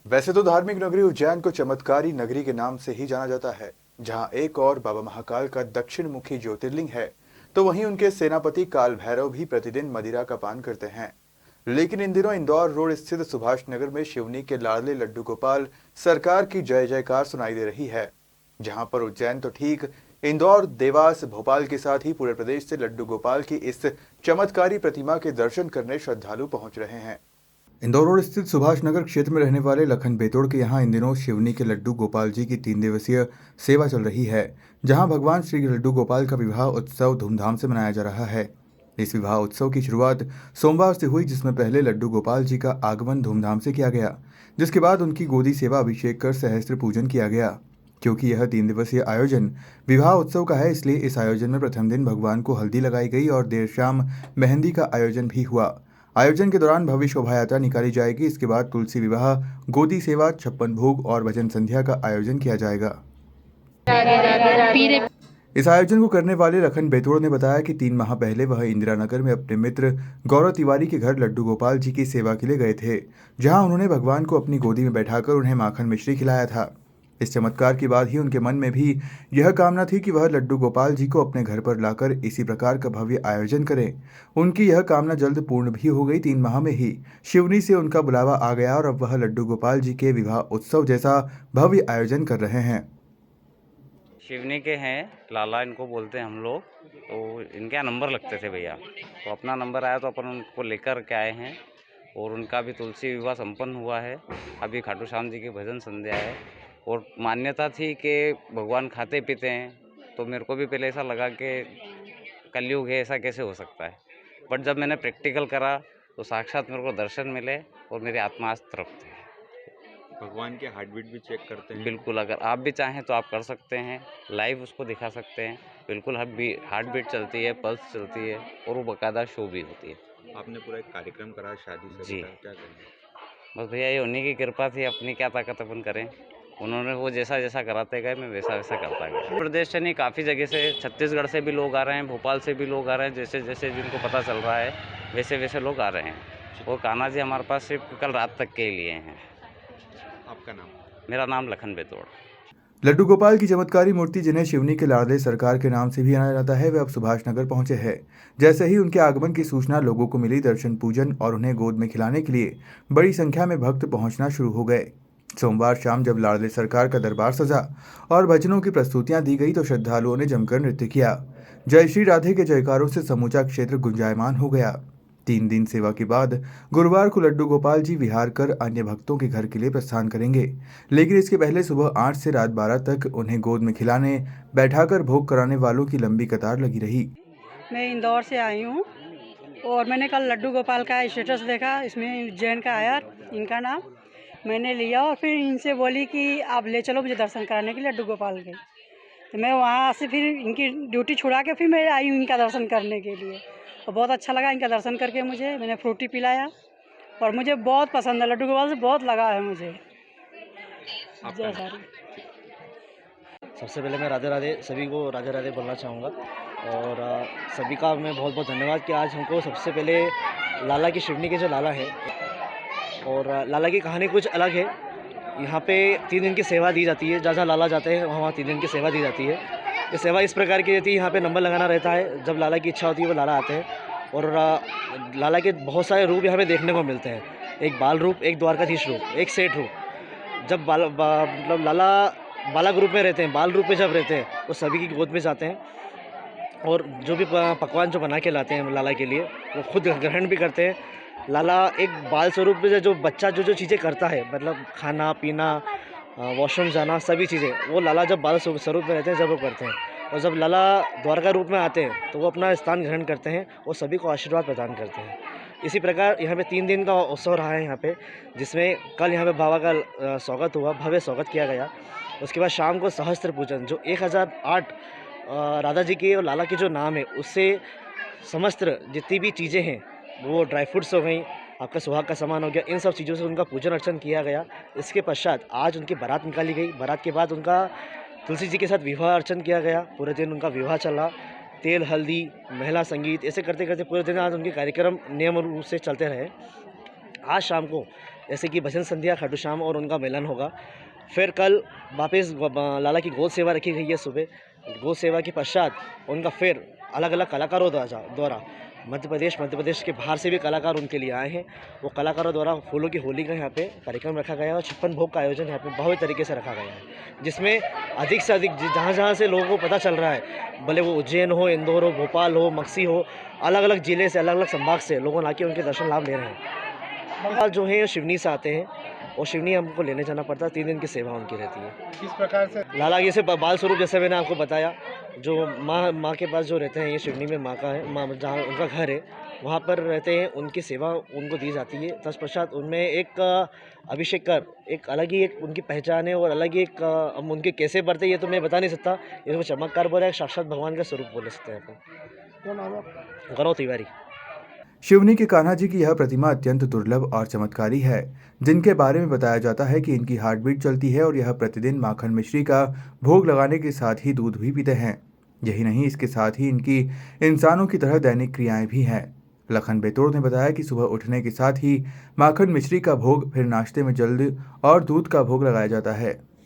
वैसे तो धार्मिक नगरी उज्जैन को चमत्कारी नगरी के नाम से ही जाना जाता है, जहां एक और बाबा महाकाल का दक्षिण मुखी ज्योतिर्लिंग है, तो वहीं उनके सेनापति काल भैरव भी प्रतिदिन मदिरा का पान करते हैं। लेकिन इन दिनों इंदौर रोड स्थित सुभाष नगर में शिवनी के लाडले लड्डू गोपाल सरकार की जय जयकार सुनाई दे रही है, जहां पर उज्जैन तो ठीक, इंदौर, देवास, भोपाल के साथ ही पूरे प्रदेश से लड्डू गोपाल की इस चमत्कारी प्रतिमा के दर्शन करने श्रद्धालु पहुंच रहे हैं। इंदौर रोड स्थित सुभाष नगर क्षेत्र में रहने वाले लखन बेतोड़ के यहाँ इन दिनों शिवनी के लड्डू गोपाल जी की 3 दिवसीय सेवा चल रही है, जहाँ भगवान श्री लड्डू गोपाल का विवाह उत्सव धूमधाम से मनाया जा रहा है। इस विवाह उत्सव की शुरुआत सोमवार से हुई, जिसमें पहले लड्डू गोपाल जी का आगमन धूमधाम से किया गया, जिसके बाद उनकी गोदी सेवा अभिषेक कर सहस्त्र पूजन किया गया। क्योंकि यह 3 दिवसीय आयोजन विवाह उत्सव का है, इसलिए इस आयोजन में प्रथम दिन भगवान को हल्दी लगाई गई और देर शाम मेहंदी का आयोजन भी हुआ। आयोजन के दौरान भव्य शोभा यात्रा निकाली जाएगी। इसके बाद तुलसी विवाह, गोदी सेवा, 56 भोग और भजन संध्या का आयोजन किया जाएगा। इस आयोजन को करने वाले लखन बेतोड़ ने बताया कि 3 माह पहले वह इंदिरा नगर में अपने मित्र गौरव तिवारी के घर लड्डू गोपाल जी की सेवा के लिए गए थे, जहां उन्होंने भगवान को अपनी गोदी में बैठाकर उन्हें माखन मिश्री खिलाया था। इस चमत्कार के बाद ही उनके मन में भी यह कामना थी कि वह लड्डू गोपाल जी को अपने घर पर लाकर इसी प्रकार का भव्य आयोजन करें। उनकी यह कामना जल्द पूर्ण भी हो गई। 3 माह में ही शिवनी से उनका बुलावा आ गया और अब वह लड्डू गोपाल जी के विवाह उत्सव जैसा भव्य आयोजन कर रहे हैं। शिवनी के हैं, लाला इनको बोलते हैं हम लोग। तो इनके यहाँ नंबर लगते थे भैया, तो अपना नंबर आया तो अपन उनको लेकर के आए हैं। और उनका भी तुलसी विवाह संपन्न हुआ है। अभी खाटू श्याम जी की भजन संध्या है। और मान्यता थी कि भगवान खाते पीते हैं, तो मेरे को भी पहले ऐसा लगा कि कलयुग है, ऐसा कैसे हो सकता है। बट जब मैंने प्रैक्टिकल करा तो साक्षात मेरे को दर्शन मिले और मेरी आत्मा आज तृप्त है। भगवान के हार्ट बीट भी चेक करते हैं? बिल्कुल, अगर आप भी चाहें तो आप कर सकते हैं, लाइव उसको दिखा सकते हैं। बिल्कुल हार्ट बीट चलती है, पल्स चलती है और वो बाकायदा शो भी होती है। आपने पूरा एक कार्यक्रम करा शादी से, जी। क्या करें? बस भैया ये उन्हीं की कृपा थी, अपनी क्या ताकत अपन करें। उन्होंने वो जैसा जैसा कराते गए, मैं वैसा वैसा करता गया। प्रदेश से नहीं, काफ़ी जगह से, छत्तीसगढ़ से भी लोग आ रहे हैं, भोपाल से भी लोग आ रहे हैं। जैसे जैसे जिनको पता चल रहा है वैसे वैसे लोग आ रहे हैं। और कान्हा जी हमारे पास सिर्फ कल रात तक के लिए हैं। आपका नाम? मेरा नाम लखन बेतोड़। लड्डू गोपाल की चमत्कारी मूर्ति, जिन्हें शिवनी के लाडले सरकार के नाम से भी जाना जाता है, वे अब सुभाष नगर पहुंचे हैं। जैसे ही उनके आगमन की सूचना लोगों को मिली, दर्शन, पूजन और उन्हें गोद में खिलाने के लिए बड़ी संख्या में भक्त पहुंचना शुरू हो गए। सोमवार शाम जब लाडले सरकार का दरबार सजा और भजनों की प्रस्तुतियां दी गई, तो श्रद्धालुओं ने जमकर नृत्य किया। जय श्री राधे के जयकारों से समूचा क्षेत्र गुंजायमान हो गया। 3 दिन सेवा के बाद गुरुवार को लड्डू गोपाल जी विहार कर अन्य भक्तों के घर के लिए प्रस्थान करेंगे, लेकिन इसके पहले सुबह 8 से रात 12 तक उन्हें गोद में खिलाने, बैठाकर भोग कराने वालों की लंबी कतार लगी रही। मैं इंदौर से आई हूँ और मैंने कल लड्डू गोपाल का स्टेटस देखा, इसमें उज्जैन का आया इनका नाम, मैंने लिया और फिर इनसे बोली कि आप ले चलो मुझे दर्शन कराने के लिए लड्डू गोपाल के। तो मैं वहाँ से फिर इनकी ड्यूटी छुड़ा के फिर मैं आई हूँ इनका दर्शन करने के लिए, और बहुत अच्छा लगा इनका दर्शन करके। मैंने फ्रूटी पिलाया और मुझे बहुत पसंद है, लड्डू गोपाल से बहुत लगा है मुझे। जय सारी। सबसे पहले मैं राधे राधे सभी को राधे राधे बोलना चाहूँगा। और सभी का मैं बहुत बहुत धन्यवाद कि आज हमको सबसे पहले लाला की शिवनी के जो लाला है, और लाला की कहानी कुछ अलग है। यहाँ पे 3 दिन की सेवा दी जाती है। जहाँ जहाँ लाला जाते हैं वहाँ 3 दिन की सेवा दी जाती है। ये सेवा इस प्रकार की रहती है, यहाँ पे नंबर लगाना रहता है। जब लाला की इच्छा होती है वो लाला आते हैं, और लाला के बहुत सारे रूप यहाँ पे देखने को मिलते हैं। एक बाल रूप, एक द्वारकाधीश रूप, एक सेठ रूप। जब मतलब लाला बालक रूप में रहते हैं, बाल रूप में जब रहते हैं, वो सभी की गोद में जाते हैं और जो भी पकवान जो बना के लाते हैं लाला के लिए, वो खुद ग्रहण भी करते हैं। लाला एक बाल स्वरूप में जो बच्चा जो चीज़ें करता है, मतलब खाना पीना, वॉशरूम जाना, सभी चीज़ें वो लाला जब बाल स्वरूप में रहते हैं जब वो करते हैं। और जब लाला द्वारका रूप में आते हैं तो वो अपना स्थान ग्रहण करते हैं और सभी को आशीर्वाद प्रदान करते हैं। इसी प्रकार यहाँ पे 3 दिन का उत्सव रहा है यहाँ पे, जिसमें कल यहाँ पे बाबा का स्वागत हुआ, भव्य स्वागत किया गया। उसके बाद शाम को सहस्त्र पूजन, जो 1008 राधा जी के और लाला के जो नाम है, उससे समस्त जितनी भी चीज़ें हैं, वो ड्राई फ्रूट्स हो गई, आपका सुहाग का सामान हो गया, इन सब चीज़ों से उनका पूजन अर्चन किया गया। इसके पश्चात आज उनकी बारात निकाली गई। बारात के बाद उनका तुलसी जी के साथ विवाह अर्चन किया गया। पूरे दिन उनका विवाह चला, तेल हल्दी, महिला संगीत, ऐसे करते करते पूरे दिन आज उनके कार्यक्रम नियम रूप से चलते रहे। आज शाम को जैसे कि बसंत संध्या खाटू श्याम और उनका मिलन होगा। फिर कल वापस लाला की गोद सेवा रखी गई है सुबह। गोद सेवा के पश्चात उनका फिर अलग अलग कलाकारों द्वारा मध्य प्रदेश के बाहर से भी कलाकार उनके लिए आए हैं। वो कलाकारों द्वारा फूलों की होली का यहाँ पे कार्यक्रम रखा गया है और 56 भोग का आयोजन यहाँ पे भव्य तरीके से रखा गया है, जिसमें अधिक से अधिक जहाँ से लोगों को पता चल रहा है, भले वो उज्जैन हो, इंदौर हो, भोपाल हो, मक्सी हो, अलग अलग ज़िले से, अलग अलग संभाग से लोगों आके उनके दर्शन लाभ ले रहे हैं। जो है शिवनी से आते हैं और शिवनी हमको लेने जाना पड़ता है। 3 दिन की सेवा उनकी रहती है। किस प्रकार से लाला जैसे बाल स्वरूप, जैसे मैंने आपको बताया, जो माँ के पास जो रहते हैं, ये शिवनी में माँ का है, माँ जहाँ उनका घर है वहाँ पर रहते हैं, उनकी सेवा उनको दी जाती है। तत्पश्चात उनमें एक अभिषेक कर एक अलग ही एक उनकी पहचान है और अलग ही एक हम उनके कैसे बढ़ते ये तो मैं बता नहीं सकता। ये चमत्कार बोला, साक्षात भगवान का स्वरूप बोल सकते हैं अपन। क्या नाम है? गौरव तिवारी। शिवनी के कान्हा जी की यह प्रतिमा अत्यंत दुर्लभ और चमत्कारी है, जिनके बारे में बताया जाता है कि इनकी हार्ट बीट चलती है और यह प्रतिदिन माखन मिश्री का भोग लगाने के साथ ही दूध भी पीते हैं। यही नहीं, इसके साथ ही इनकी इंसानों की तरह दैनिक क्रियाएं भी हैं। लखन बेतोड़ ने बताया कि सुबह उठने के साथ ही माखन मिश्री का भोग, फिर नाश्ते में जल्द और दूध का भोग लगाया जाता है।